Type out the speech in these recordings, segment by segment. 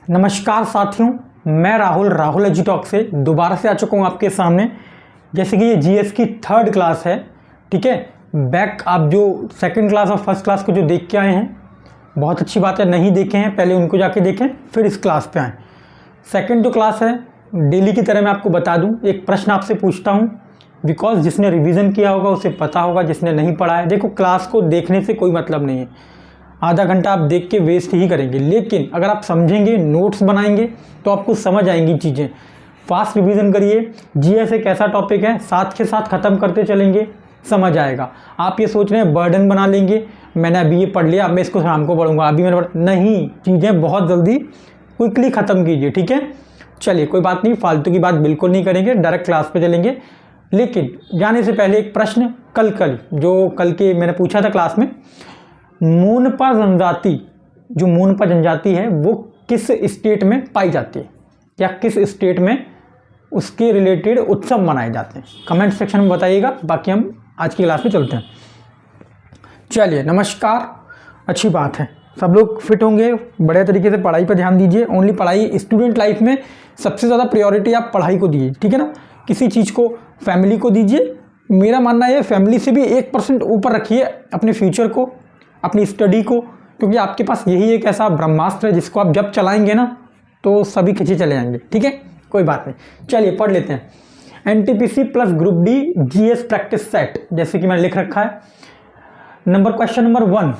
नमस्कार साथियों, मैं राहुल एजुटॉक से दोबारा से आ चुका हूँ आपके सामने। जैसे कि ये जीएस की थर्ड क्लास है, ठीक है। बैक आप जो सेकंड क्लास और फर्स्ट क्लास को जो देख के आए हैं, बहुत अच्छी बात है। नहीं देखे हैं पहले उनको जाके देखें, फिर इस क्लास पे आएँ। सेकंड जो क्लास है, डेली की तरह मैं आपको बता दूँ, एक प्रश्न आपसे पूछता हूँ, बिकॉज जिसने रिविज़न किया होगा उसे पता होगा, जिसने नहीं पढ़ा है। देखो, क्लास को देखने से कोई मतलब नहीं है, आधा घंटा आप देख के वेस्ट ही करेंगे, लेकिन अगर आप समझेंगे, नोट्स बनाएंगे तो आपको समझ आएंगी चीज़ें। फास्ट रिवीजन करिए। जीएस एक ऐसा टॉपिक है, साथ के साथ ख़त्म करते चलेंगे, समझ आएगा। आप ये सोच रहे हैं बर्डन बना लेंगे, मैंने अभी ये पढ़ लिया, अब मैं इसको शाम को पढ़ूंगा, अभी मैंने नहीं, चीज़ें बहुत जल्दी क्विकली ख़त्म कीजिए, ठीक है। चलिए, कोई बात नहीं, फालतू की बात बिल्कुल नहीं करेंगे, डायरेक्ट क्लास पे चलेंगे। लेकिन जाने से पहले एक प्रश्न, कल के मैंने पूछा था क्लास में, मोनपा जनजाति, जो मोनपा जनजाति है वो किस स्टेट में पाई जाती है, या किस स्टेट में उसके रिलेटेड उत्सव मनाए जाते हैं, कमेंट सेक्शन में बताइएगा। बाकी हम आज की क्लास में चलते हैं। चलिए, नमस्कार। अच्छी बात है, सब लोग फिट होंगे, बड़े तरीके से पढ़ाई पर ध्यान दीजिए। ओनली पढ़ाई, स्टूडेंट लाइफ में सबसे ज़्यादा प्रायोरिटी आप पढ़ाई को दीजिए, ठीक है ना। किसी चीज़ को, फैमिली को दीजिए। मेरा मानना है फैमिली से भी 1% ऊपर रखिए अपने फ्यूचर को, अपनी स्टडी को, क्योंकि आपके पास यही एक ऐसा ब्रह्मास्त्र है जिसको आप जब चलाएंगे ना तो सभी खींचे चले जाएंगे, ठीक है। कोई बात नहीं, चलिए पढ़ लेते हैं। NTPC plus group D GS practice set, जैसे कि मैंने लिख रखा है। क्वेश्चन नंबर 1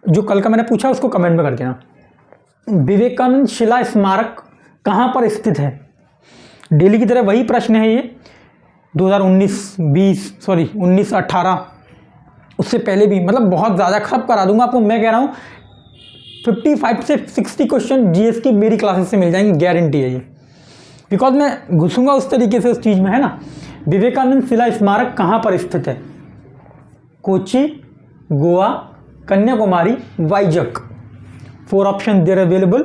जो कल का मैंने पूछा उसको कमेंट में कर देना। विवेकानंद शिला स्मारक कहाँ पर स्थित है? डेली की तरह वही प्रश्न है ये, 1918, उससे पहले भी, मतलब बहुत ज़्यादा खराब करा दूंगा आपको। मैं कह रहा हूँ 55 से 60 क्वेश्चन जीएस की मेरी क्लासेस से मिल जाएंगे, गारंटी है ये, बिकॉज मैं घुसूंगा उस तरीके से उस चीज़ में, है ना। विवेकानंद शिला स्मारक कहाँ पर स्थित है? Kochi, Goa, Kanyakumari, Vizag. 4 option there available,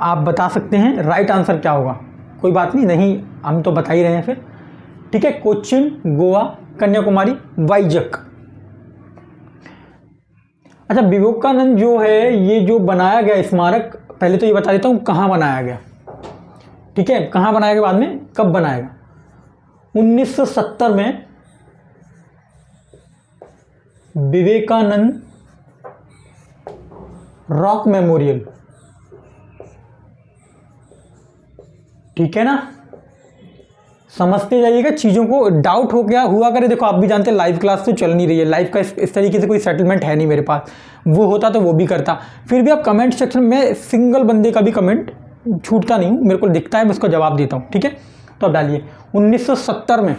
आप बता सकते हैं राइट आंसर क्या होगा। कोई बात नहीं, हम तो बता ही रहे हैं फिर, ठीक है। कोचिन, गोवा, कन्याकुमारी, वाइजक। अच्छा, विवेकानंद जो है, ये जो बनाया गया स्मारक, पहले तो ये बता देता हूँ कहाँ बनाया गया, ठीक है। कहाँ बनाया गया, बाद में कब बनाएगा। 1970 में विवेकानंद रॉक मेमोरियल, ठीक है ना। समझते जाइएगा चीज़ों को, डाउट हो गया हुआ करे। देखो, आप भी जानते हैं लाइव क्लास तो चल नहीं रही है, लाइव का इस तरीके से कोई सेटलमेंट है नहीं मेरे पास, वो होता तो वो भी करता। फिर भी आप कमेंट सेक्शन में सिंगल बंदे का भी कमेंट छूटता नहीं हूँ, मेरे को दिखता है, मैं उसका जवाब देता हूँ, ठीक है। तो आप डालिए, 1970 में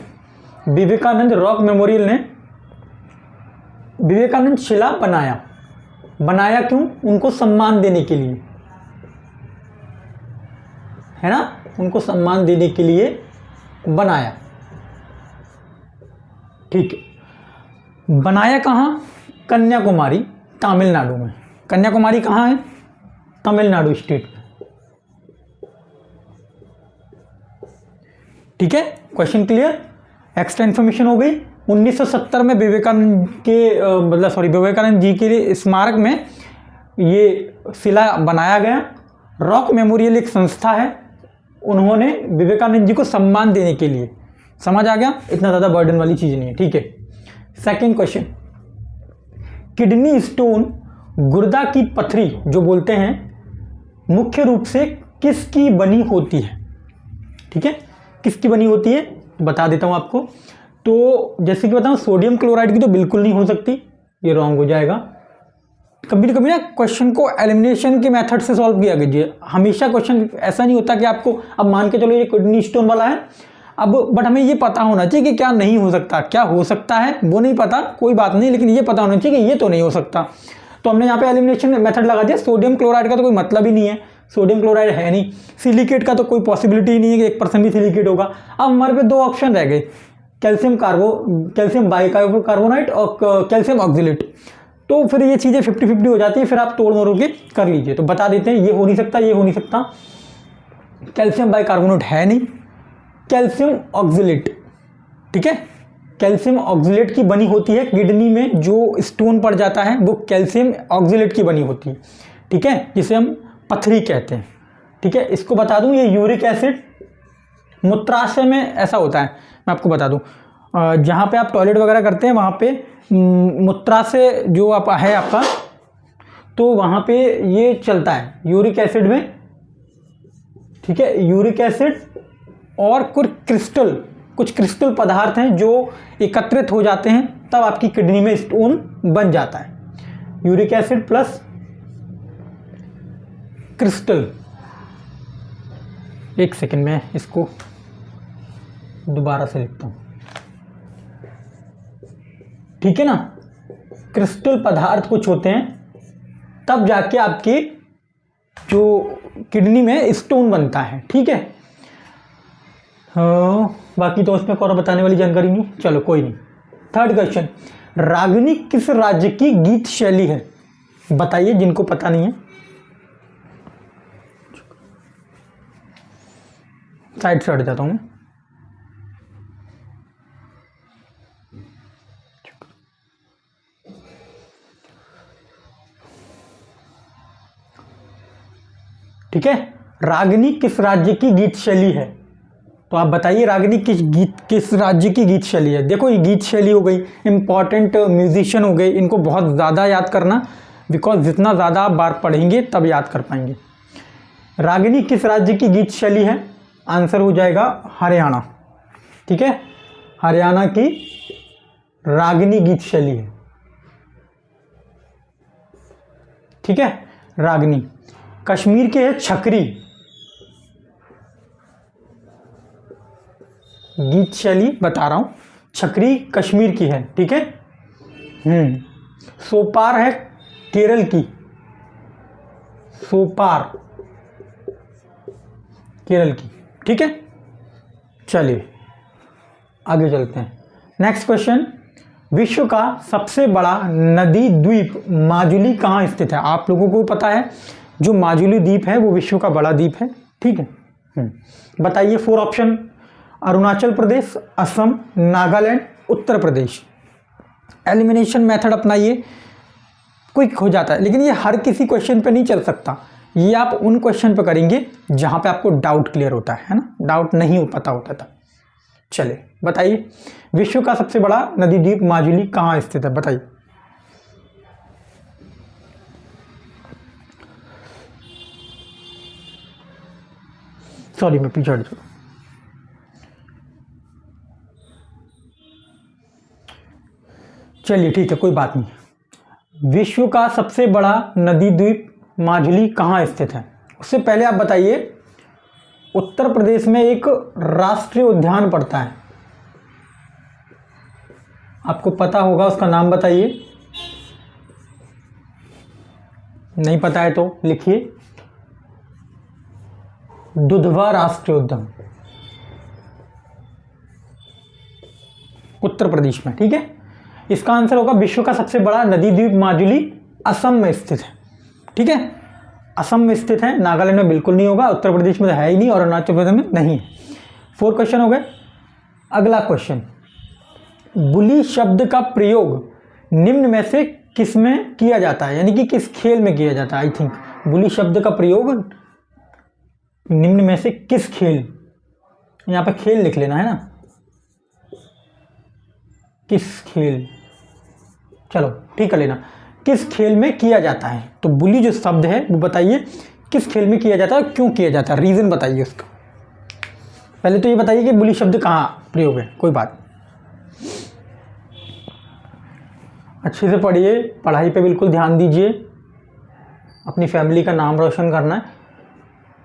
विवेकानंद रॉक मेमोरियल ने विवेकानंद शिला बनाया क्यों? उनको सम्मान देने के लिए, है ना, उनको सम्मान देने के लिए बनाया, ठीक है। बनाया कहाँ? कन्याकुमारी, तमिलनाडु में। कन्याकुमारी कहाँ है? तमिलनाडु स्टेट में, ठीक है। Question clear? एक्स्ट्रा इन्फॉर्मेशन हो गई। 1970 में विवेकानंद जी के स्मारक में ये शिला बनाया गया। रॉक मेमोरियल एक संस्था है, उन्होंने विवेकानंद जी को सम्मान देने के लिए, समझ आ गया, इतना ज़्यादा बर्डन वाली चीज़ नहीं है, ठीक है। सेकंड क्वेश्चन, किडनी स्टोन, गुर्दा की पथरी जो बोलते हैं, मुख्य रूप से किसकी बनी होती है, ठीक है। किसकी बनी होती है बता देता हूँ आपको। तो जैसे कि बताऊँ, सोडियम क्लोराइड की तो बिल्कुल नहीं हो सकती, ये रॉन्ग हो जाएगा। कभी ना क्वेश्चन को एलिमिनेशन के मेथड से सॉल्व किया कीजिए। हमेशा क्वेश्चन ऐसा नहीं होता कि आपको, अब मान के चलो ये किडनी स्टोन वाला है, अब बट हमें ये पता होना चाहिए कि क्या नहीं हो सकता, क्या हो सकता है वो नहीं पता, कोई बात नहीं, लेकिन ये पता होना चाहिए कि ये तो नहीं हो सकता। तो हमने यहाँ पे एलिमिनेशन मेथड लगा दिया। सोडियम क्लोराइड का तो कोई मतलब ही नहीं है, सोडियम क्लोराइड है नहीं। सिलिकेट का तो कोई पॉसिबिलिटी ही नहीं है कि 1% भी सिलिकेट होगा। अब हमारे पे 2 ऑप्शन रह गए, कैल्शियम बाइकार्बोनेट और कैल्शियम ऑक्सिलेट। तो फिर ये चीज़ें 50-50 हो जाती है, फिर आप तोड़ मरोड़ के कर लीजिए। तो बता देते हैं, ये हो नहीं सकता, ये हो नहीं सकता। कैल्शियम बाइकार्बोनेट है नहीं, कैल्शियम ऑक्सिलेट, ठीक है। कैल्शियम ऑक्सिलेट की बनी होती है, किडनी में जो स्टोन पड़ जाता है वो कैल्शियम ऑक्सिलेट की बनी होती है, ठीक है, जिसे हम पथरी कहते हैं, ठीक है, इसको बता दूं, ये यूरिक एसिड मूत्राशय में ऐसा होता है, मैं आपको बता दूं, जहाँ पे आप टॉयलेट वगैरह करते हैं वहाँ पे मूत्राशय जो आप है आपका, तो वहाँ पे ये चलता है यूरिक एसिड में, ठीक है, यूरिक एसिड और कुछ क्रिस्टल पदार्थ हैं जो एकत्रित हो जाते हैं, तब आपकी किडनी में स्टोन बन जाता है। Uric acid plus crystal. एक सेकंड में इसको दोबारा से लिखता हूँ, ठीक है ना। क्रिस्टल पदार्थ कुछ होते हैं, तब जाके आपकी जो किडनी में स्टोन बनता है, ठीक है। हाँ, बाकी तो उसमें और बताने वाली जानकारी नहीं, चलो कोई नहीं। थर्ड क्वेश्चन, रागिनी किस राज्य की गीत शैली है? बताइए जिनको पता नहीं है। साइड से हट जाता हूँ। ठीक है, रागिनी किस राज्य की गीत शैली है? तो आप बताइए रागिनी किस राज्य की गीत शैली है। देखो ये गीत शैली हो गई, इंपॉर्टेंट म्यूजिशियन हो गए, इनको बहुत ज़्यादा याद करना, बिकॉज जितना ज़्यादा आप बार पढ़ेंगे तब याद कर पाएंगे। रागिनी किस राज्य की गीत शैली है? आंसर हो जाएगा हरियाणा, ठीक है, हरियाणा की रागिनी गीत शैली है, ठीक है, रागिनी। कश्मीर के है छकरी गीत शैली, बता रहा हूं, छकरी कश्मीर की है, ठीक है। सोपार है केरल की, सोपार केरल की, ठीक है। चलिए आगे चलते हैं। नेक्स्ट क्वेश्चन, विश्व का सबसे बड़ा नदी द्वीप माजुली कहाँ स्थित है? आप लोगों को पता है जो माजुली द्वीप है वो विश्व का बड़ा द्वीप है, ठीक है। बताइए 4 option, Arunachal Pradesh, Assam, Nagaland, Uttar Pradesh. Elimination method अपनाइए, quick हो जाता है, लेकिन ये हर किसी क्वेश्चन पे नहीं चल सकता, ये आप उन क्वेश्चन पे करेंगे जहां पे आपको डाउट क्लियर होता है ना, डाउट नहीं पता होता था। चलिए बताइए, विश्व का सबसे बड़ा नदी द्वीप माजुली कहाँ स्थित है? बताइए। सॉरी मैं पीछे हट जाऊँ। चलिए ठीक है, कोई बात नहीं। विश्व का सबसे बड़ा नदी द्वीप माजुली कहाँ स्थित है? उससे पहले आप बताइए, उत्तर प्रदेश में एक राष्ट्रीय उद्यान पड़ता है, आपको पता होगा, उसका नाम बताइए। नहीं पता है तो लिखिए, दुधवा राष्ट्रीय उद्यान, उत्तर प्रदेश में, ठीक है। इसका आंसर होगा विश्व का सबसे बड़ा नदी द्वीप माजुली असम में स्थित है, ठीक है, असम में स्थित है। नागालैंड में बिल्कुल नहीं होगा, उत्तर प्रदेश में तो है ही नहीं, और अरुणाचल प्रदेश में नहीं है। 4 क्वेश्चन हो गए। अगला क्वेश्चन, बुली शब्द का प्रयोग निम्न में से किस में किया जाता है, यानी कि किस खेल में किया जाता है? आई थिंक बुली शब्द का प्रयोग निम्न में से किस खेल, यहाँ पे खेल लिख लेना है ना, किस खेल, चलो ठीक है लेना, किस खेल में किया जाता है। तो बुली जो शब्द है वो बताइए किस खेल में किया जाता है, क्यों किया जाता है, रीजन बताइए उसका। पहले तो ये बताइए कि बुली शब्द कहाँ प्रयोग है, कोई बात। अच्छे से पढ़िए, पढ़ाई पे बिल्कुल ध्यान दीजिए, अपनी फैमिली का नाम रोशन करना है।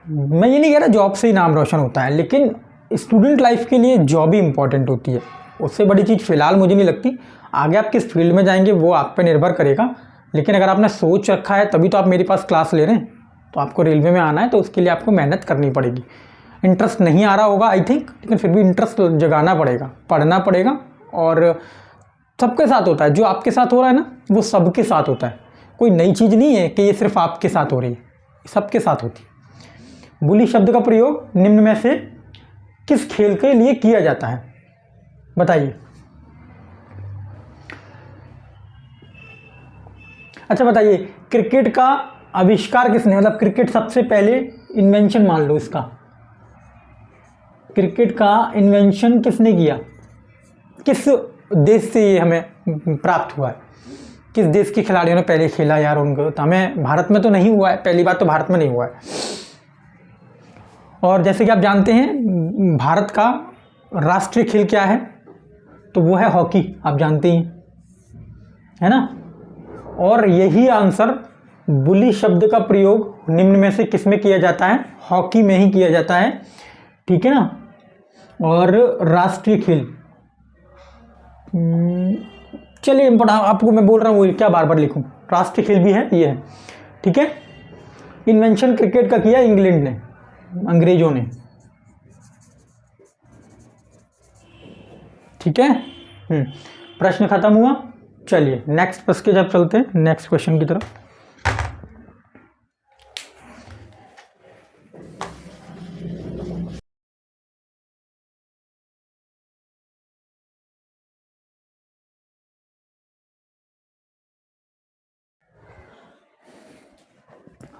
मैं ये नहीं कह रहा जॉब से ही नाम रोशन होता है, लेकिन स्टूडेंट लाइफ के लिए जॉब ही इंपॉर्टेंट होती है, उससे बड़ी चीज़ फ़िलहाल मुझे नहीं लगती। आगे आप किस फील्ड में जाएंगे वो आप पे निर्भर करेगा, लेकिन अगर आपने सोच रखा है तभी तो आप मेरे पास क्लास ले रहे हैं, तो आपको रेलवे में आना है तो उसके लिए आपको मेहनत करनी पड़ेगी। इंटरेस्ट नहीं आ रहा होगा आई थिंक, लेकिन फिर भी इंटरेस्ट जगाना पड़ेगा, पढ़ना पड़ेगा, और सबके साथ होता है, जो आपके साथ हो रहा है ना वो सबके साथ होता है, कोई नई चीज़ नहीं है कि ये सिर्फ आपके साथ हो रही है, सबके साथ होती है। बुली शब्द का प्रयोग निम्न में से किस खेल के लिए किया जाता है, बताइए। अच्छा बताइए, क्रिकेट का आविष्कार किसने, मतलब क्रिकेट सबसे पहले इन्वेंशन मान लो इसका, क्रिकेट का इन्वेंशन किसने किया, किस देश से ये हमें प्राप्त हुआ है, किस देश के खिलाड़ियों ने पहले खेला यार उनको, तो हमें भारत में तो नहीं हुआ है, पहली बात तो भारत में नहीं हुआ है। और जैसे कि आप जानते हैं भारत का राष्ट्रीय खेल क्या है, तो वो है हॉकी, आप जानते ही है ना। और यही आंसर, बुली शब्द का प्रयोग निम्न में से किस में किया जाता है, हॉकी में ही किया जाता है, ठीक है ना। और राष्ट्रीय खेल, चलिए आपको मैं बोल रहा हूँ, क्या बार बार लिखूं, राष्ट्रीय खेल भी है ये है, ठीक है। इन्वेंशन क्रिकेट का किया इंग्लैंड ने, अंग्रेजों ने, ठीक है। प्रश्न खत्म हुआ। चलिए नेक्स्ट प्रश्न के जब चलते हैं नेक्स्ट क्वेश्चन की तरफ।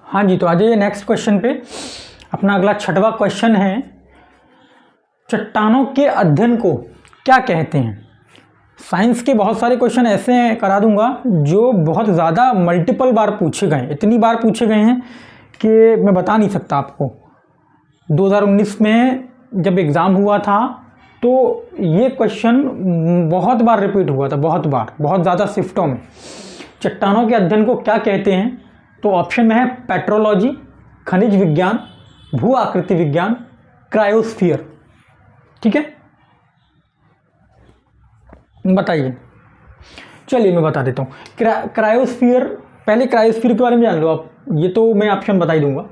हाँ जी, तो आ जाइए नेक्स्ट क्वेश्चन पे। अपना अगला छठवां क्वेश्चन है, चट्टानों के अध्ययन को क्या कहते हैं। साइंस के बहुत सारे क्वेश्चन ऐसे हैं, करा दूंगा, जो बहुत ज़्यादा मल्टीपल बार पूछे गए, इतनी बार पूछे गए हैं कि मैं बता नहीं सकता आपको। 2019 में जब एग्ज़ाम हुआ था तो ये क्वेश्चन बहुत बार रिपीट हुआ था, बहुत बार, बहुत ज़्यादा शिफ्टों में। चट्टानों के अध्ययन को क्या कहते हैं, तो ऑप्शन में है पेट्रोलॉजी, खनिज विज्ञान, भू आकृति विज्ञान, क्रायोस्फीयर, ठीक है। बताइए, चलिए मैं बता देता हूँ। क्रायोस्फीयर, पहले क्रायोस्फीयर के बारे में जान लो आप, ये तो मैं ऑप्शन बता ही दूंगा।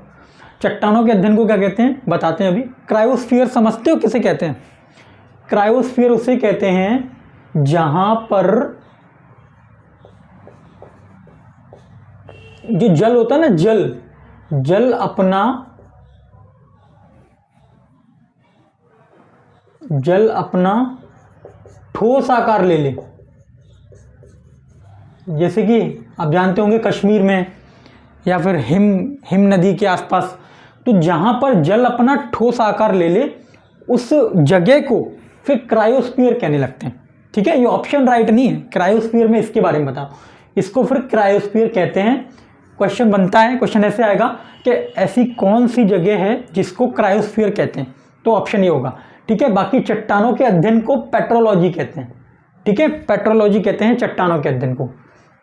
चट्टानों के अध्ययन को क्या कहते हैं बताते हैं अभी। क्रायोस्फीयर समझते हो किसे कहते हैं? क्रायोस्फीयर उसे कहते हैं जहां पर जो जल होता है ना, जल अपना ठोस आकार ले ले। जैसे कि आप जानते होंगे कश्मीर में या फिर हिम नदी के आसपास, तो जहां पर जल अपना ठोस आकार ले ले उस जगह को फिर क्रायोस्फीयर कहने लगते हैं, ठीक है। ये ऑप्शन राइट नहीं है, क्रायोस्फीयर में इसके बारे में बताओ, इसको फिर क्रायोस्फीयर कहते हैं। क्वेश्चन बनता है, क्वेश्चन ऐसे आएगा कि ऐसी कौन सी जगह है जिसको क्रायोस्फीयर कहते हैं, तो ऑप्शन ये होगा, ठीक है। बाकी चट्टानों के अध्ययन को पेट्रोलॉजी कहते हैं, ठीक है, पेट्रोलॉजी कहते हैं चट्टानों के अध्ययन को,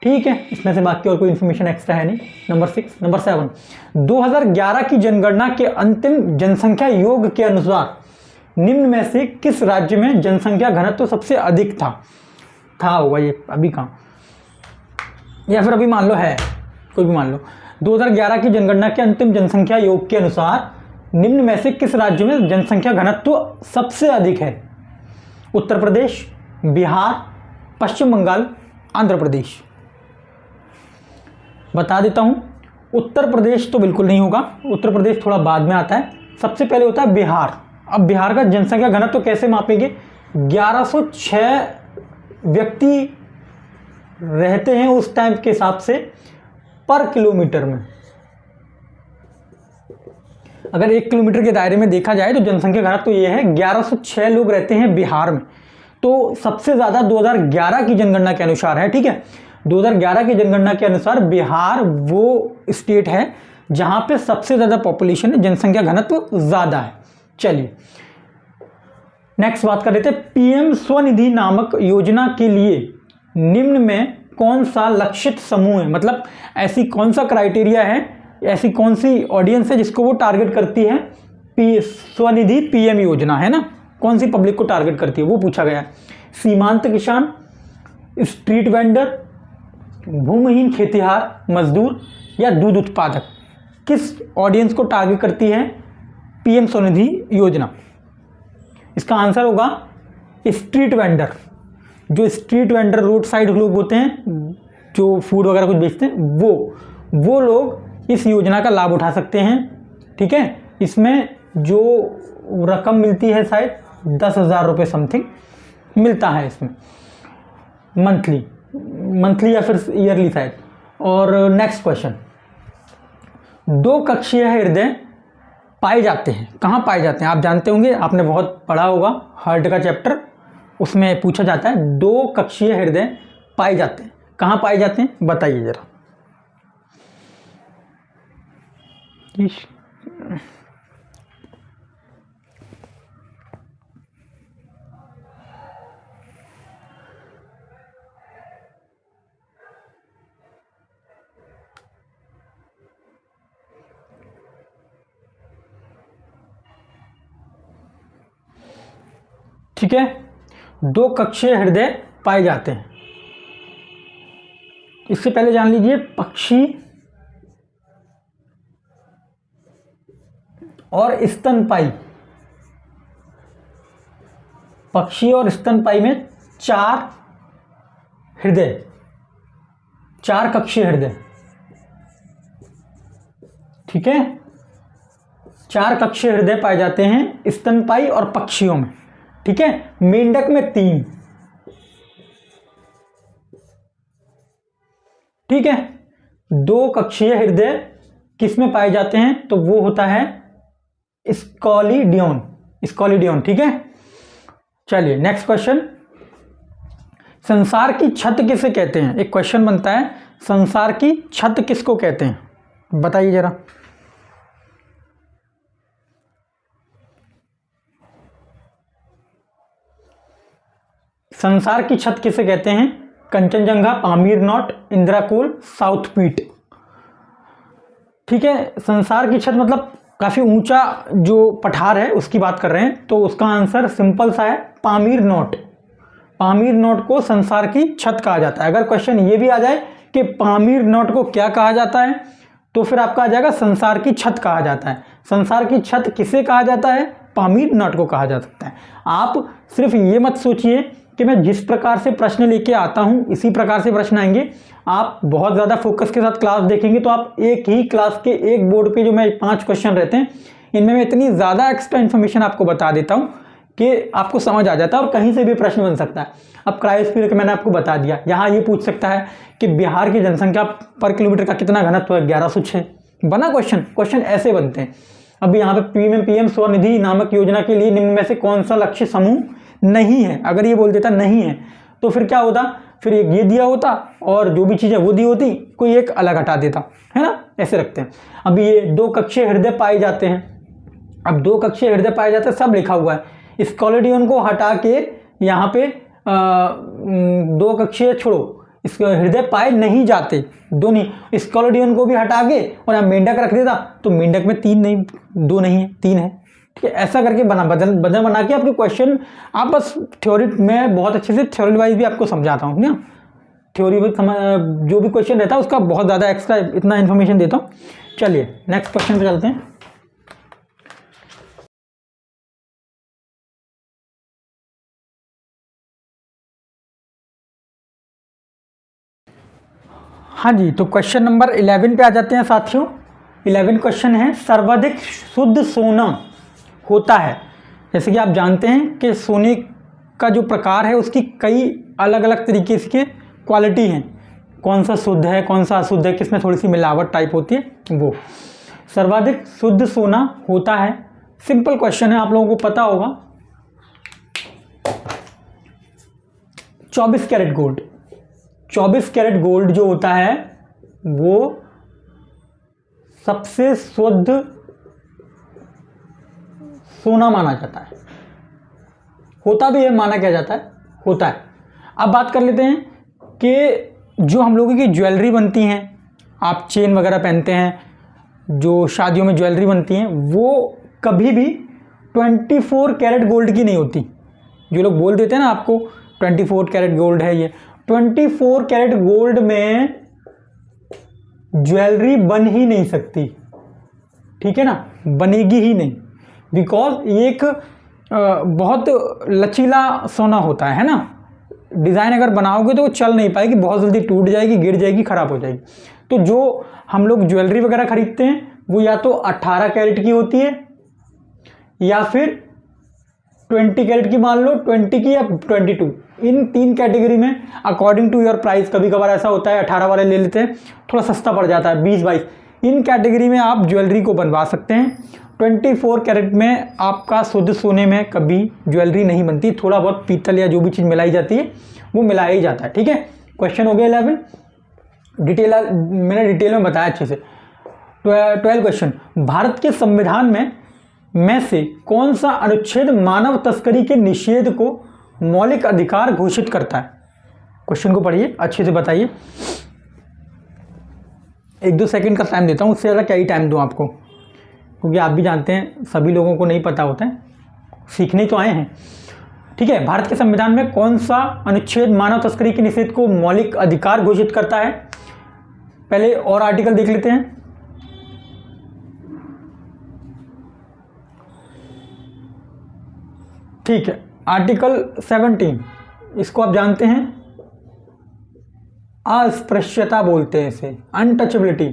ठीक है। इसमें से बाकी और कोई इन्फॉर्मेशन एक्स्ट्रा है नहीं। नंबर 7, 2011 की जनगणना के अंतिम जनसंख्या योग के अनुसार निम्न में से किस राज्य में जनसंख्या घनत्व तो सबसे अधिक था होगा, ये अभी कहाँ, या फिर अभी मान लो है, कोई भी मान लो। 2011 की जनगणना के अंतिम जनसंख्या योग के अनुसार निम्न में से किस राज्य में जनसंख्या घनत्व तो सबसे अधिक है? उत्तर प्रदेश, बिहार, पश्चिम बंगाल, आंध्र प्रदेश। बता देता हूं, उत्तर प्रदेश तो बिल्कुल नहीं होगा, उत्तर प्रदेश थोड़ा बाद में आता है, सबसे पहले होता है बिहार। अब बिहार का जनसंख्या घनत्व तो कैसे मापेंगे? 1106 व्यक्ति रहते हैं उस टाइम के हिसाब से पर किलोमीटर में। अगर 1 किलोमीटर के दायरे में देखा जाए तो जनसंख्या घनत्व तो ये है, 1106 लोग रहते हैं बिहार में, तो सबसे ज़्यादा 2011 की जनगणना के अनुसार है, ठीक है। 2011 की जनगणना के अनुसार बिहार वो स्टेट है जहां पे सबसे ज़्यादा पॉपुलेशन है, जनसंख्या घनत्व ज़्यादा है। चलिए नेक्स्ट बात कर लेते हैं, पीएम स्वनिधि नामक योजना के लिए निम्न में कौन सा लक्षित समूह है, मतलब ऐसी कौन सा क्राइटेरिया है, ऐसी कौन सी ऑडियंस है जिसको वो टारगेट करती है। स्वनिधि पीएम योजना है ना, कौन सी पब्लिक को टारगेट करती है वो पूछा गया है। सीमांत किसान, स्ट्रीट वेंडर, भूमिहीन खेतिहार मजदूर या दूध उत्पादक, किस ऑडियंस को टारगेट करती है पीएम स्वनिधि योजना? इसका आंसर होगा स्ट्रीट वेंडर। जो स्ट्रीट वेंडर, रोड साइड लोग होते हैं जो फूड वगैरह कुछ बेचते हैं, वो लोग इस योजना का लाभ उठा सकते हैं, ठीक है। इसमें जो रकम मिलती है शायद 10,000 रुपये समथिंग मिलता है इसमें, मंथली या फिर ईयरली शायद। और नेक्स्ट क्वेश्चन, 2 कक्षीय हृदय पाए जाते हैं। कहाँ पाए जाते हैं आप जानते होंगे, आपने बहुत पढ़ा होगा हार्ट का चैप्टर, उसमें पूछा जाता है दो कक्षीय हृदय पाए जाते हैं। कहाँ पाए जाते हैं बताइए जरा। ठीक है, दो कक्षीय हृदय पाए जाते हैं। इससे पहले जान लीजिए पक्षी और स्तनपाई। पक्षी और स्तनपाई में चार हृदय, चार कक्षीय हृदय। ठीक है, चार कक्षीय हृदय पाए जाते हैं स्तनपाई और पक्षियों में। ठीक है, मेंढक में 3। ठीक है, दो कक्षीय हृदय किस में पाए जाते हैं तो वो होता है स्कॉलिडियन, स्कॉलिडियन। ठीक है, चलिए नेक्स्ट क्वेश्चन। संसार की छत किसे कहते हैं? एक क्वेश्चन बनता है, संसार की छत किसको कहते हैं बताइए जरा। संसार की छत किसे कहते हैं? कंचनजंगा, पामीर नॉट, इंद्राकोल, साउथ पीट। ठीक है, संसार की छत मतलब काफी ऊंचा जो पठार है उसकी बात कर रहे हैं, तो उसका आंसर सिंपल सा है पामीर नॉट। पामीर नॉट को संसार की छत कहा जाता है। अगर क्वेश्चन ये भी आ जाए कि पामीर नॉट को क्या कहा जाता है तो फिर आपका आ जाएगा संसार की छत कहा जाता है। संसार की छत किसे कहा जाता है? पामीर नॉट को कहा जा सकता है। आप सिर्फ ये मत सोचिए कि मैं जिस प्रकार से प्रश्न लेके आता हूं इसी प्रकार से प्रश्न आएंगे। आप बहुत ज़्यादा फोकस के साथ क्लास देखेंगे तो आप एक ही क्लास के एक बोर्ड पे जो मैं 5 क्वेश्चन रहते हैं इनमें मैं इतनी ज़्यादा एक्स्ट्रा इन्फॉर्मेशन आपको बता देता हूं कि आपको समझ आ जाता है और कहीं से भी प्रश्न बन सकता है। अब क्रायोस्फीयर के मैंने आपको बता दिया, यहाँ ये पूछ सकता है कि बिहार की जनसंख्या पर किलोमीटर का कितना घनत्व है? 1106। बना क्वेश्चन ऐसे बनते हैं। अब यहाँ पे पीएम स्वनिधि नामक योजना के लिए निम्न में से कौन सा लक्ष्य समूह नहीं है? अगर ये बोल देता नहीं है तो फिर क्या होता? फिर एक ये दिया होता और जो भी चीज़ें वो दी होती कोई एक अलग हटा देता, है ना? ऐसे रखते हैं। अब ये दो कक्षीय हृदय पाए जाते हैं। अब दो कक्षीय हृदय पाए जाते हैं सब लिखा हुआ है। स्कॉलिडियन को हटा के यहाँ पे दो कक्षीय छोड़ो, इसके हृदय पाए नहीं जाते, दो नहीं। स्कॉलिडियन को भी हटा के और यहाँ मेंढक रख देता तो मेंढक में 3 नहीं, 2 नहीं है, 3 है। ठीक है, ऐसा करके बदल बना के आपके क्वेश्चन आप बस थ्योरी में बहुत अच्छे से थ्योरी वाइज भी आपको समझाता हूँ ना। थ्योरी में जो भी क्वेश्चन रहता है उसका बहुत ज़्यादा एक्स्ट्रा इतना इन्फॉर्मेशन देता हूँ। चलिए नेक्स्ट क्वेश्चन पे चलते हैं। हाँ जी, तो क्वेश्चन नंबर 11 पे आ जाते हैं साथियों। 11 क्वेश्चन है, सर्वाधिक शुद्ध सोना होता है। जैसे कि आप जानते हैं कि सोने का जो प्रकार है उसकी कई अलग अलग तरीके की क्वालिटी हैं, कौन सा शुद्ध है कौन सा अशुद्ध है, किसमें थोड़ी सी मिलावट टाइप होती है वो। सर्वाधिक शुद्ध सोना होता है, सिंपल क्वेश्चन है, आप लोगों को पता होगा। 24 कैरेट गोल्ड। 24 कैरेट गोल्ड जो होता है वो सबसे शुद्ध सोना माना जाता है। होता भी है, माना क्या जाता है, होता है। अब बात कर लेते हैं कि जो हम लोगों की ज्वेलरी बनती हैं, आप चेन वगैरह पहनते हैं, जो शादियों में ज्वेलरी बनती हैं वो कभी भी 24 कैरेट गोल्ड की नहीं होती। जो लोग बोल देते हैं ना आपको 24 कैरेट गोल्ड है, ये 24 कैरेट गोल्ड में ज्वेलरी बन ही नहीं सकती। ठीक है ना, बनेगी ही नहीं, बिकॉज एक बहुत लचीला सोना होता है ना। डिज़ाइन अगर बनाओगे तो वो चल नहीं पाएगी, बहुत जल्दी टूट जाएगी, गिर जाएगी, ख़राब हो जाएगी। तो जो हम लोग ज्वेलरी वगैरह खरीदते हैं वो या तो 18 कैरेट की होती है या फिर 20 कैरेट की मान लो, 20 की या 22। इन 3 कैटेगरी में अकॉर्डिंग टू योर प्राइस। कभी कभार ऐसा होता है 18 वाले ले लेते हैं, थोड़ा सस्ता पड़ जाता है 20-22। इन कैटेगरी में आप ज्वेलरी को बनवा सकते हैं। 24 कैरेट में आपका शुद्ध सोने में कभी ज्वेलरी नहीं बनती, थोड़ा बहुत पीतल या जो भी चीज़ मिलाई जाती है वो मिलाया ही जाता है। ठीक है, क्वेश्चन हो गया 11। मैंने डिटेल में बताया अच्छे से। 12 क्वेश्चन, भारत के संविधान में से कौन सा अनुच्छेद मानव तस्करी के निषेध को मौलिक अधिकार घोषित करता है? क्वेश्चन को पढ़िए, अच्छे से बताइए। 1-2 सेकंड का टाइम देता हूँ, उससे ज़्यादा क्या ही टाइम दूँ आपको, क्योंकि आप भी जानते हैं सभी लोगों को नहीं पता होता है, सीखने तो आए हैं। ठीक है, भारत के संविधान में कौन सा अनुच्छेद मानव तस्करी के निषेध को मौलिक अधिकार घोषित करता है? पहले और आर्टिकल देख लेते हैं। ठीक है, आर्टिकल 17, इसको आप जानते हैं, अस्पृश्यता बोलते हैं इसे, अनटचेबिलिटी,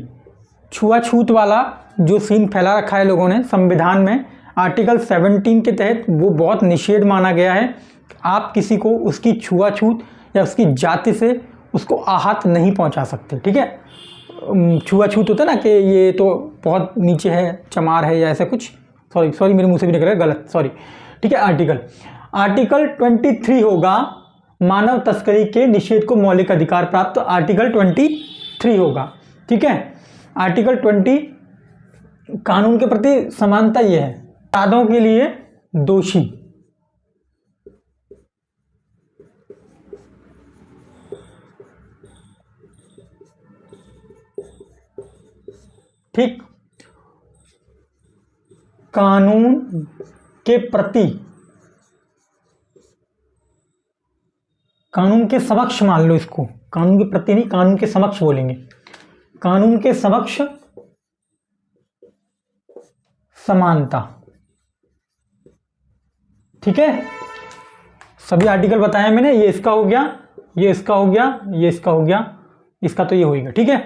छुआछूत वाला जो सीन फैला रखा है लोगों ने संविधान में, आर्टिकल 17 के तहत वो बहुत निषेध माना गया है। आप किसी को उसकी छुआछूत या उसकी जाति से उसको आहत नहीं पहुंचा सकते। ठीक है, छुआछूत होता है ना कि ये तो बहुत नीचे है, चमार है या ऐसा कुछ, सॉरी मेरे मुंह से भी निकल गया गलत, सॉरी। ठीक है, आर्टिकल 23 होगा मानव तस्करी के निषेध को मौलिक अधिकार प्राप्त, आर्टिकल 23 होगा। ठीक है, आर्टिकल 20 कानून के प्रति समानता ये है, अपराधों के लिए दोषी, ठीक, कानून के प्रति, कानून के समक्ष मान लो इसको, कानून के प्रति नहीं, कानून के समक्ष बोलेंगे, कानून के समक्ष समानता। ठीक है, सभी आर्टिकल बताए मैंने, ये इसका हो गया, ये इसका हो गया, ये इसका हो गया, इसका तो ये होगा। ठीक है,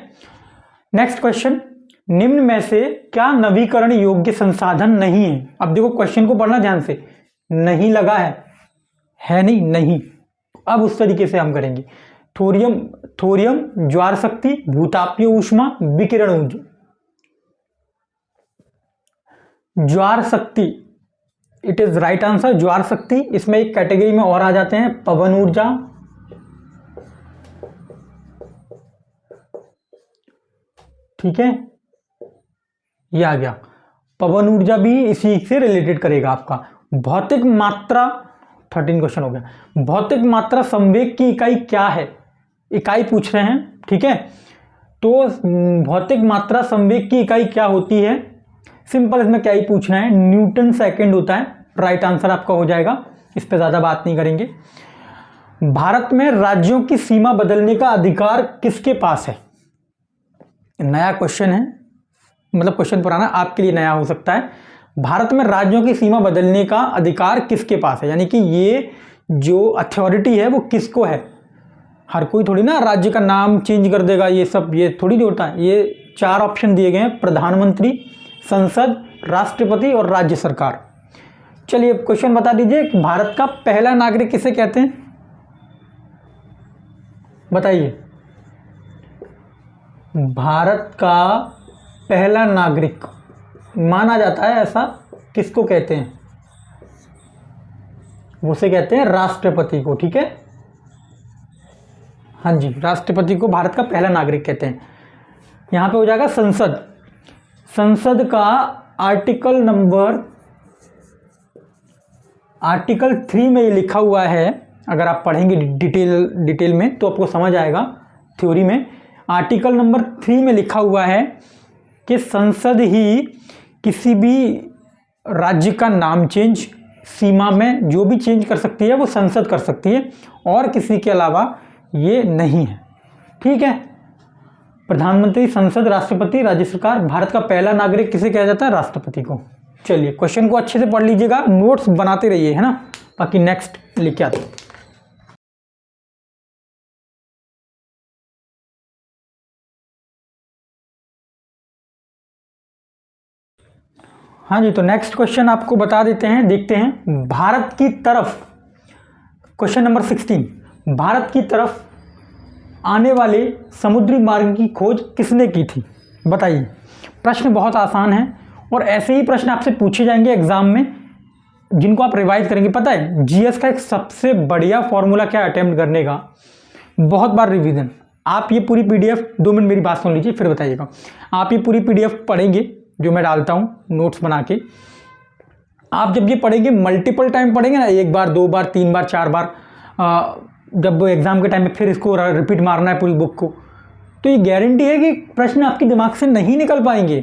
नेक्स्ट क्वेश्चन, निम्न में से क्या नवीकरण योग्य संसाधन नहीं है? अब देखो क्वेश्चन को पढ़ना ध्यान से, नहीं लगा है नहीं। अब उस तरीके से हम करेंगे, थोरियम, ज्वार शक्ति, भूतापीय ऊष्मा, विकिरण ऊर्जा। ज्वार शक्ति, इट इज राइट आंसर, ज्वार शक्ति। इसमें एक कैटेगरी में और आ जाते हैं, पवन ऊर्जा, ठीक है, ये आ गया, पवन ऊर्जा भी इसी से रिलेटेड करेगा आपका। भौतिक मात्रा, 13 क्वेश्चन हो गया। भौतिक मात्रा संवेग की इकाई क्या है? इकाई पूछ रहे हैं। ठीक है, तो भौतिक मात्रा संवेग की इकाई क्या होती है? सिंपल, इसमें क्या ही पूछना है, न्यूटन सेकंड होता है, राइट आंसर आपका हो जाएगा, इस पे ज़्यादा बात नहीं करेंगे। भारत में राज्यों की सीमा बदलने का अधिकार किसके पास है? नया क्वेश्चन है, मतलब क्वेश्चन पुराना आपके लिए नया हो सकता है। भारत में राज्यों की सीमा बदलने का अधिकार किसके पास है, यानी कि ये जो अथॉरिटी है वो किसको है? हर कोई थोड़ी ना राज्य का नाम चेंज कर देगा, ये सब ये थोड़ी होता है। ये 4 ऑप्शन दिए गए हैं, प्रधानमंत्री, संसद, राष्ट्रपति और राज्य सरकार। चलिए क्वेश्चन बता दीजिए, भारत का पहला नागरिक किसे कहते हैं? बताइए, भारत का पहला नागरिक माना जाता है ऐसा किसको कहते हैं? उसे कहते हैं राष्ट्रपति को। ठीक है, हाँ जी, राष्ट्रपति को भारत का पहला नागरिक कहते हैं। यहां पे हो जाएगा संसद। संसद का आर्टिकल 3 में ये लिखा हुआ है, अगर आप पढ़ेंगे डिटेल में तो आपको समझ आएगा। थ्योरी में आर्टिकल नंबर 3 में लिखा हुआ है कि संसद ही किसी भी राज्य का नाम चेंज, सीमा में जो भी चेंज कर सकती है वो संसद कर सकती है, और किसी के अलावा ये नहीं है। ठीक है, प्रधानमंत्री, संसद, राष्ट्रपति, राज्य सरकार। भारत का पहला नागरिक किसे कहा जाता है? राष्ट्रपति को। चलिए क्वेश्चन को अच्छे से पढ़ लीजिएगा, नोट्स बनाते रहिए, है ना, बाकी नेक्स्ट लेके आते हैं। हाँ जी, तो नेक्स्ट क्वेश्चन आपको बता देते हैं, देखते हैं। भारत की तरफ, क्वेश्चन नंबर 16, भारत की तरफ आने वाले समुद्री मार्ग की खोज किसने की थी? बताइए। प्रश्न बहुत आसान है और ऐसे ही प्रश्न आपसे पूछे जाएंगे एग्जाम में जिनको आप रिवाइज करेंगे। पता है जीएस का एक सबसे बढ़िया फॉर्मूला क्या अटेम्प्ट करने का, बहुत बार रिवीजन। आप ये पूरी पीडीएफ, 2 मिनट मेरी बात सुन लीजिए फिर बताइएगा। आप ये पूरी पीडीएफ पढ़ेंगे जो मैं डालता हूँ नोट्स बना के। आप जब ये पढ़ेंगे मल्टीपल टाइम पढ़ेंगे ना, 1 बार 2 बार 3 बार 4 बार, जब एग्जाम के टाइम में फिर इसको रिपीट मारना है पूरी बुक को, तो ये गारंटी है कि प्रश्न आपके दिमाग से नहीं निकल पाएंगे।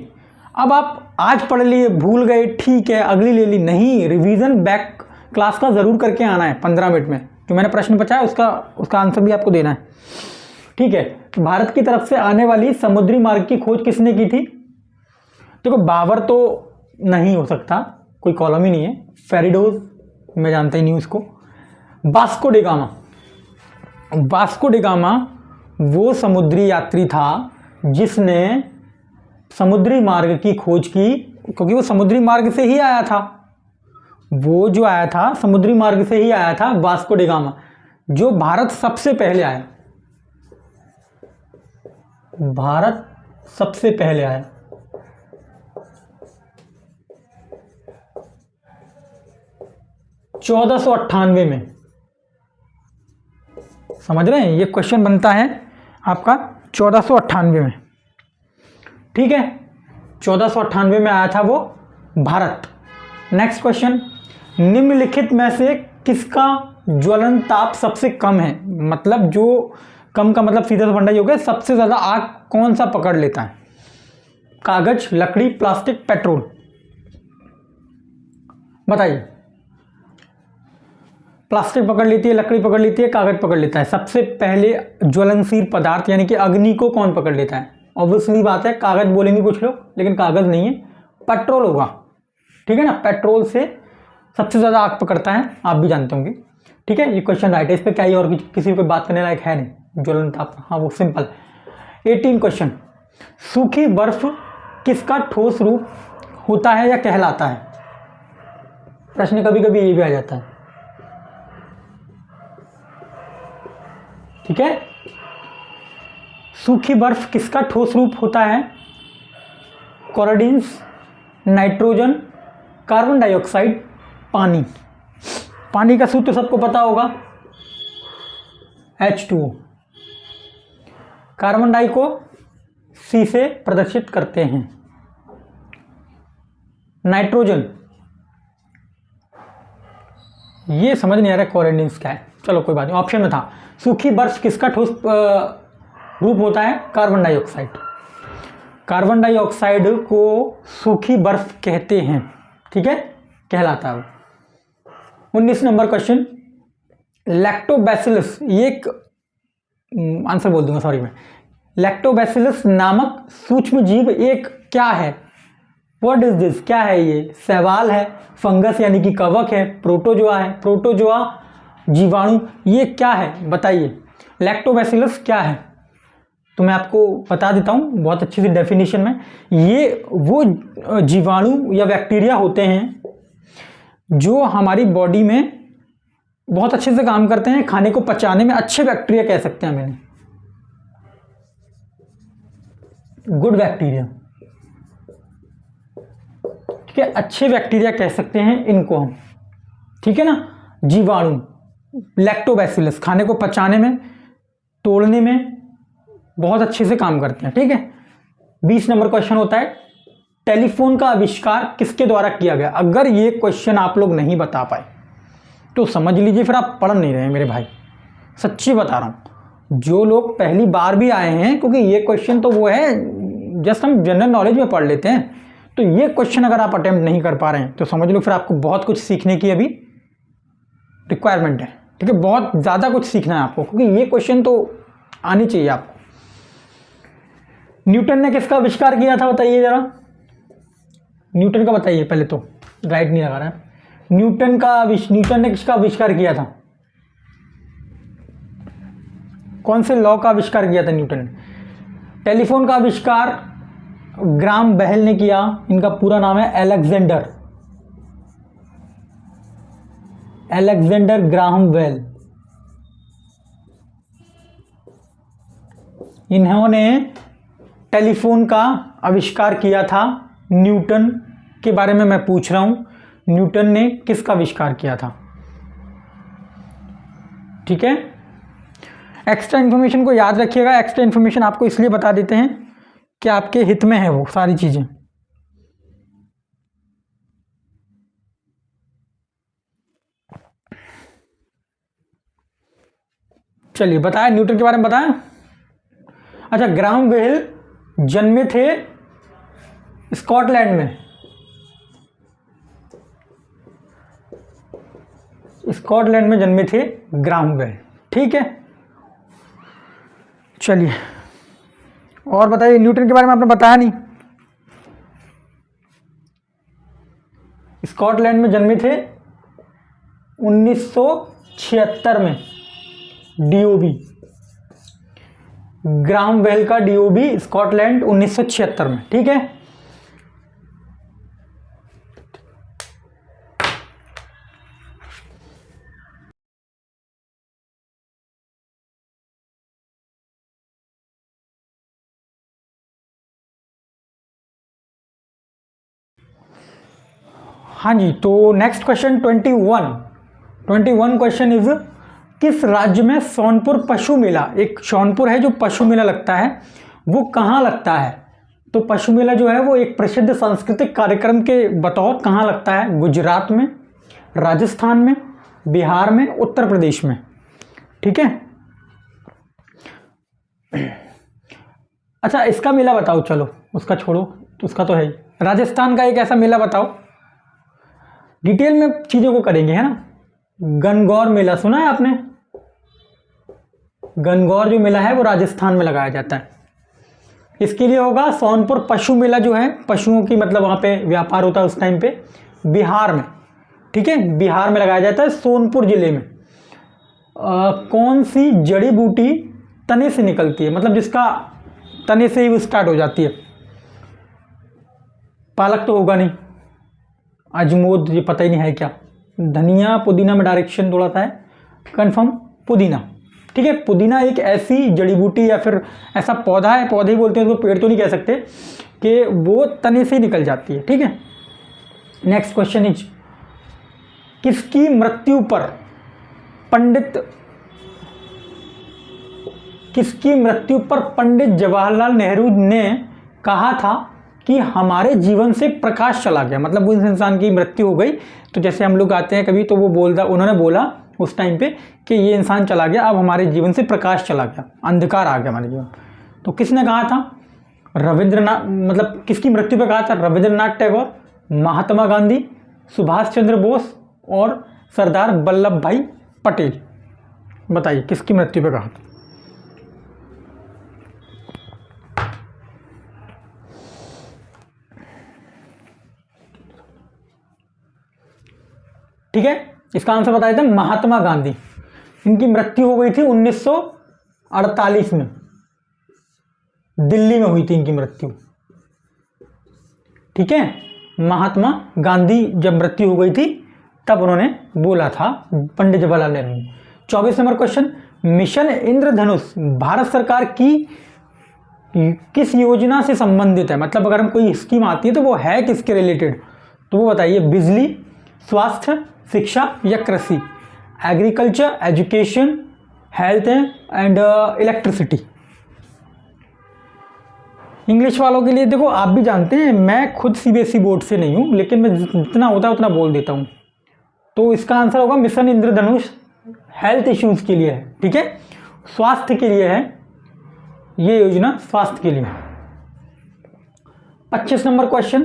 अब आप आज पढ़ लिए भूल गए, ठीक है अगली ले ली, नहीं, रिवीजन बैक क्लास का ज़रूर करके आना है 15 मिनट में। जो मैंने प्रश्न पूछा है उसका आंसर भी आपको देना है, ठीक है। तो भारत की तरफ से आने वाली समुद्री मार्ग की खोज किसने की थी? देखो बाबर तो नहीं हो सकता, कोई कॉलम ही नहीं है। फेरिडोज मैं जानता ही नहीं उसको। Vasco D gamma, Vasco D gamma वो समुद्री यात्री था जिसने समुद्री मार्ग की खोज की, क्योंकि वो समुद्री मार्ग से ही आया था। वो जो आया था समुद्री मार्ग से ही आया था, वास्को डी गामा, जो भारत सबसे पहले आया। भारत सबसे पहले आया। (1498) में। समझ रहे हैं, ये क्वेश्चन बनता है आपका 1498 में, ठीक है। 1498 में आया था वो भारत। नेक्स्ट क्वेश्चन, निम्नलिखित में से किसका ज्वलन ताप सबसे कम है? मतलब जो कम का मतलब सीधा सा फंडा हो गया, सबसे ज्यादा आग कौन सा पकड़ लेता है? कागज, लकड़ी, प्लास्टिक, पेट्रोल, बताइए। प्लास्टिक पकड़ लेती है, लकड़ी पकड़ लेती है, कागज पकड़ लेता है। सबसे पहले ज्वलनशील पदार्थ यानी कि अग्नि को कौन पकड़ लेता है? ऑब्वियसली बात है कागज बोलेंगे कुछ लोग, लेकिन कागज नहीं है, पेट्रोल होगा, ठीक है ना। पेट्रोल से सबसे ज़्यादा आग पकड़ता है, आप भी जानते होंगे, ठीक है। ये क्वेश्चन राइट है, इस पर क्या ही और किसी को बात करने लायक है नहीं, ज्वलन ताप, हाँ वो सिंपल। 18 क्वेश्चन, सूखी बर्फ किसका ठोस रूप होता है या कहलाता है? प्रश्न कभी कभी ये भी आ जाता है, ठीक है। सूखी बर्फ किसका ठोस रूप होता है? क्लोरीन्स, नाइट्रोजन, कार्बन डाइऑक्साइड, पानी। पानी का सूत्र सबको पता होगा, H2O। कार्बन डाई को C से प्रदर्शित करते हैं। नाइट्रोजन, ये समझ नहीं आ रहा क्लोरीन्स क्या है, चलो कोई बात नहीं, ऑप्शन में था। सूखी बर्फ किसका ठोस रूप होता है? Carbon dioxide. कार्बन डाइऑक्साइड को सूखी बर्फ कहते हैं, ठीक है, कहलाता है। 19 नंबर क्वेश्चन, लैक्टोबैसिलस, ये एक आंसर बोल दूंगा सॉरी मैं। लैक्टोबैसिलस नामक सूक्ष्म जीव एक क्या है? व्हाट इज दिस, क्या है ये? शैवाल है, फंगस यानी कि कवक है, प्रोटोजोआ है, प्रोटोजोआ जीवाणु, ये क्या है बताइए? लैक्टोबैसिलस क्या है? तो मैं आपको बता देता हूँ बहुत अच्छी सी डेफिनेशन में। ये वो जीवाणु या बैक्टीरिया होते हैं जो हमारी बॉडी में बहुत अच्छे से काम करते हैं, खाने को पचाने में अच्छे बैक्टीरिया कह सकते हैं मैंने, गुड बैक्टीरिया, ठीक है, अच्छे बैक्टीरिया कह सकते हैं इनको हम, ठीक है ना। जीवाणु लैक्टोबैसिलस खाने को पचाने में, तोड़ने में बहुत अच्छे से काम करते हैं, ठीक है। 20 नंबर क्वेश्चन होता है, टेलीफोन का आविष्कार किसके द्वारा किया गया? अगर ये क्वेश्चन आप लोग नहीं बता पाए तो समझ लीजिए फिर आप पढ़ नहीं रहे मेरे भाई, सच्ची बता रहा हूँ। जो लोग पहली बार भी आए हैं, क्योंकि ये क्वेश्चन तो वो है जस्ट हम जनरल नॉलेज में पढ़ लेते हैं, तो ये क्वेश्चन अगर आप अटेम्प्ट नहीं कर पा रहे हैं तो समझ लो फिर आपको बहुत कुछ सीखने की अभी रिक्वायरमेंट है, ठीक है, बहुत ज़्यादा कुछ सीखना है आपको, क्योंकि ये क्वेश्चन तो आनी चाहिए आपको। न्यूटन ने किसका आविष्कार किया था बताइए जरा, न्यूटन का बताइए पहले तो, राइट नहीं लगा रहा है। न्यूटन ने किसका आविष्कार किया था? कौन से लॉ का आविष्कार किया था न्यूटन ने? टेलीफोन का आविष्कार ग्राम बेल ने किया, इनका पूरा नाम है अलेक्जेंडर ग्राहम बेल। इन्होंने टेलीफोन का आविष्कार किया था न्यूटन के बारे में मैं पूछ रहा हूँ, न्यूटन ने किसका आविष्कार किया था। ठीक है, एक्स्ट्रा इन्फॉर्मेशन को याद रखिएगा। एक्स्ट्रा इन्फॉर्मेशन आपको इसलिए बता देते हैं कि आपके हित में है वो सारी चीज़ें। चलिए बताया, न्यूटन के बारे में बताया। अच्छा, ग्राहम बेल जन्मे थे स्कॉटलैंड में, स्कॉटलैंड में जन्मे थे ग्राहम बेल। ठीक है, चलिए और बताइए, न्यूटन के बारे में आपने बताया नहीं। स्कॉटलैंड में जन्मे थे 1976 में, डीओबी, ग्राहम बेल का डीओबी स्कॉटलैंड 1976 में। ठीक है, हाँ जी। तो नेक्स्ट क्वेश्चन 21 क्वेश्चन इज, किस राज्य में सोनपुर पशु मेला, एक सोनपुर है जो पशु मेला लगता है, वो कहाँ लगता है। तो पशु मेला जो है वो एक प्रसिद्ध सांस्कृतिक कार्यक्रम के बतौर कहाँ लगता है, गुजरात में, राजस्थान में, बिहार में, उत्तर प्रदेश में। ठीक है, अच्छा इसका मेला बताओ, चलो उसका छोड़ो, उसका तो है ही। राजस्थान का एक ऐसा मेला बताओ, डिटेल में चीज़ों को करेंगे, है ना। गणगौर मेला सुना है आपने, गणगौर जो मेला है वो राजस्थान में लगाया जाता है। इसके लिए होगा सोनपुर पशु मेला जो है, पशुओं की मतलब वहाँ पे व्यापार होता है उस टाइम पे, बिहार में। ठीक है, बिहार में लगाया जाता है, सोनपुर जिले में। कौन सी जड़ी बूटी तने से निकलती है, मतलब जिसका तने से ही वो स्टार्ट हो जाती है। पालक तो होगा नहीं, अजमोद ये पता ही नहीं है क्या, धनिया पुदीना में डायरेक्शन थोड़ा सा है, कंफर्म पुदीना। ठीक है, पुदीना एक ऐसी जड़ी बूटी या फिर ऐसा पौधा है, पौधे बोलते हैं उसको, पेड़ तो नहीं कह सकते, कि वो तने से निकल जाती है। ठीक है, नेक्स्ट क्वेश्चन इज, किसकी मृत्यु पर पंडित जवाहरलाल नेहरू ने कहा था कि हमारे जीवन से प्रकाश चला गया। मतलब उस इंसान की मृत्यु हो गई, तो जैसे हम लोग आते हैं कभी तो वो उन्होंने बोला उस टाइम पे कि ये इंसान चला गया, अब हमारे जीवन से प्रकाश चला गया, अंधकार आ गया हमारे जीवन। तो किसने कहा था, रविंद्रनाथ, मतलब किसकी मृत्यु पे कहा था, रविंद्रनाथ टैगोर, महात्मा गांधी, सुभाष चंद्र बोस और सरदार वल्लभ भाई पटेल। बताइए किसकी मृत्यु पे कहा था। ठीक है, इसका आंसर बताए थे महात्मा गांधी। इनकी मृत्यु हो गई थी 1948 में, दिल्ली में हुई थी इनकी मृत्यु। ठीक है, महात्मा गांधी जब मृत्यु हो गई थी तब उन्होंने बोला था, पंडित जवाहरलाल नेहरू ने। 24 नंबर क्वेश्चन, मिशन इंद्रधनुष भारत सरकार की किस योजना से संबंधित है। मतलब अगर हम कोई स्कीम आती है तो वो है किसके रिलेटेड, तो वो बताइए, बिजली, स्वास्थ्य, शिक्षा या कृषि। Agriculture, education, health and electricity. English वालों के लिए देखो, आप भी जानते हैं मैं खुद सीबीएसई बोर्ड से नहीं हूं, लेकिन मैं जितना होता है उतना बोल देता हूं। तो इसका आंसर होगा मिशन इंद्रधनुष हेल्थ इश्यूज के लिए है। ठीक है, स्वास्थ्य के लिए है ये योजना, स्वास्थ्य के लिए। 25 नंबर क्वेश्चन,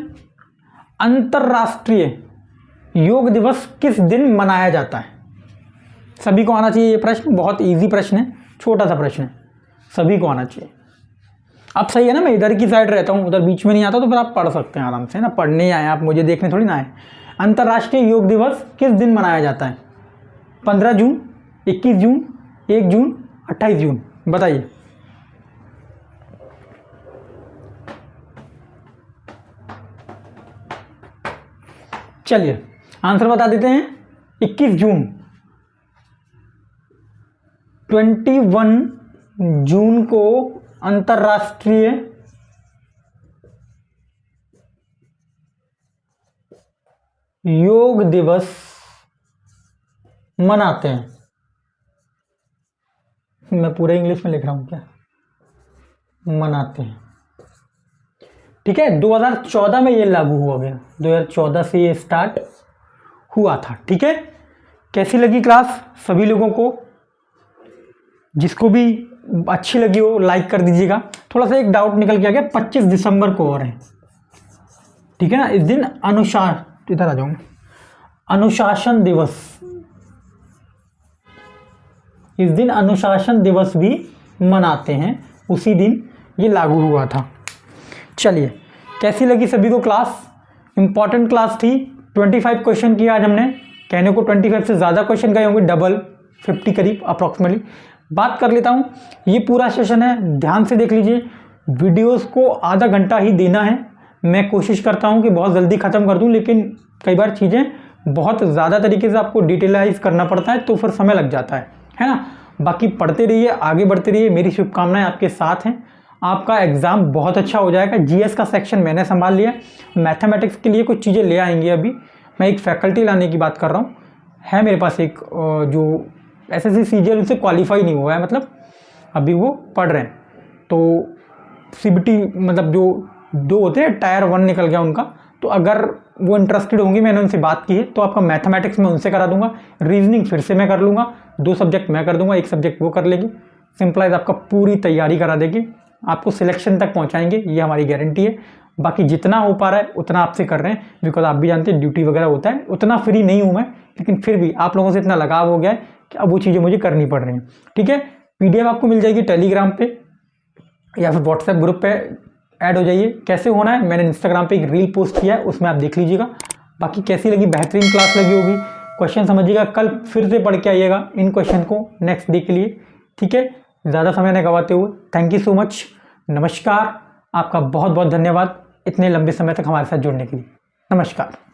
अंतरराष्ट्रीय योग दिवस किस दिन मनाया जाता है। सभी को आना चाहिए ये प्रश्न, बहुत इजी प्रश्न है, छोटा सा प्रश्न है, सभी को आना चाहिए। अब सही है ना, मैं इधर की साइड रहता हूँ, उधर बीच में नहीं आता, तो फिर आप पढ़ सकते हैं आराम से ना, पढ़ने आए आप, मुझे देखने थोड़ी ना आए। अंतर्राष्ट्रीय योग दिवस किस दिन मनाया जाता है, 15 जून, 21 जून, 1 जून, 28 जून। बताइए। चलिए आंसर बता देते हैं, 21 जून। 21 जून को अंतर्राष्ट्रीय योग दिवस मनाते हैं। मैं पूरे इंग्लिश में लिख रहा हूँ क्या, मनाते हैं। ठीक है, 2014 में ये लागू हुआ गया, 2014 से ये स्टार्ट हुआ था। ठीक है, कैसी लगी क्लास सभी लोगों को? जिसको भी अच्छी लगी हो लाइक कर दीजिएगा। थोड़ा सा एक डाउट निकल के आ गया, 25 दिसंबर को और है, ठीक है ना, इस दिन इधर आ जाऊंगा, अनुशासन दिवस, इस दिन अनुशासन दिवस भी मनाते हैं, उसी दिन ये लागू हुआ था। चलिए, कैसी लगी सभी को क्लास? इंपॉर्टेंट क्लास थी, 25 क्वेश्चन किया आज हमने, कहने को 25 से ज़्यादा क्वेश्चन गए होंगे, डबल 50 करीब अप्रॉक्सीमेटली। बात कर लेता हूँ, ये पूरा सेशन है, ध्यान से देख लीजिए। वीडियोस को आधा घंटा ही देना है, मैं कोशिश करता हूँ कि बहुत जल्दी ख़त्म कर दूँ, लेकिन कई बार चीज़ें बहुत ज़्यादा तरीके से आपको डिटेलाइज करना पड़ता है, तो फिर समय लग जाता है ना। बाकी पढ़ते रहिए, आगे बढ़ते रहिए, मेरी शुभकामनाएं आपके साथ हैं। आपका एग्ज़ाम बहुत अच्छा हो जाएगा। जीएस का सेक्शन मैंने संभाल लिया, मैथमेटिक्स के लिए कुछ चीज़ें ले आएंगे। अभी मैं एक फैकल्टी लाने की बात कर रहा हूँ, है मेरे पास एक जो एसएससी सीजीएल से क्वालिफाई नहीं हुआ है, मतलब अभी वो पढ़ रहे हैं, तो सीबीटी मतलब जो 2 होते हैं टायर 1 निकल गया उनका, तो अगर वो इंटरेस्टेड होंगे, मैंने उनसे बात की है, तो आपका मैथमेटिक्स में उनसे करा दूंगा, रीजनिंग फिर से मैं कर लूँगा, 2 सब्जेक्ट मैं कर दूंगा, 1 सब्जेक्ट वो कर लेगी, सिंपलाइज आपका पूरी तैयारी करा देगी, आपको सिलेक्शन तक पहुँचाएंगे, ये हमारी गारंटी है। बाकी जितना हो पा रहा है उतना आपसे कर रहे हैं, बिकॉज आप भी जानते हैं ड्यूटी वगैरह होता है, उतना फ्री नहीं हूँ मैं, लेकिन फिर भी आप लोगों से इतना लगाव हो गया है कि अब वो चीज़ें मुझे करनी पड़ रही हैं। ठीक है, पीडीएफ आपको मिल जाएगी टेलीग्राम पे या फिर व्हाट्सएप ग्रुप पे ऐड हो जाइए। कैसे होना है, मैंने इंस्टाग्राम पे एक रील पोस्ट किया है, उसमें आप देख लीजिएगा। बाकी कैसी लगी, बेहतरीन क्लास लगी होगी, क्वेश्चन समझिएगा, कल फिर से पढ़ के आइएगा इन क्वेश्चन को नेक्स्ट डे के लिए। ठीक है, ज़्यादा समय न गवाते हुए थैंक यू सो मच, नमस्कार, आपका बहुत बहुत धन्यवाद इतने लंबे समय तक हमारे साथ जुड़ने के लिए। नमस्कार।